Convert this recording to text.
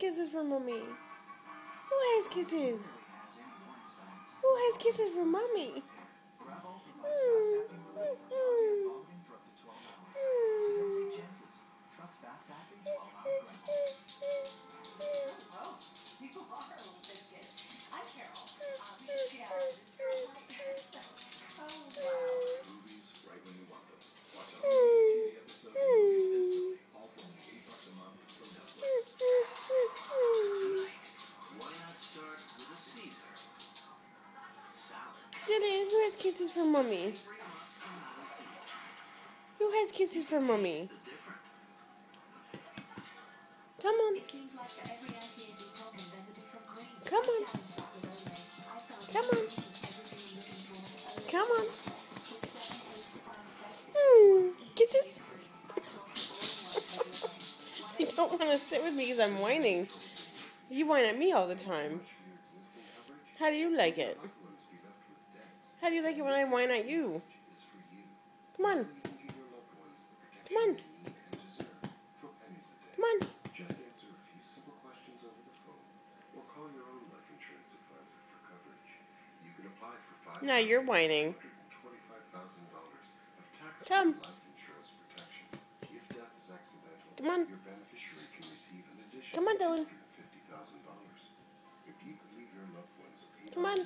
kisses for mommy? Who has kisses? Who has kisses for mommy? Dylan, who has kisses for mommy? Who has kisses for mommy? Come on. Come on. Come on. Come on. Kisses. You don't want to sit with me because I'm whining. You whine at me all the time. How do you like it? How do you like it when I whine at you? Come on. Come on. Come on. Just answer a few simple questions over the phone or call your own life insurance advisor for coverage. You can apply for Now you're whining. $525,000 of tax-free Come. life insurance protection. If death is accidental, Come on. your beneficiary can receive an additional Come on, Dylan. $250,000. If you could leave your loved ones a Come on.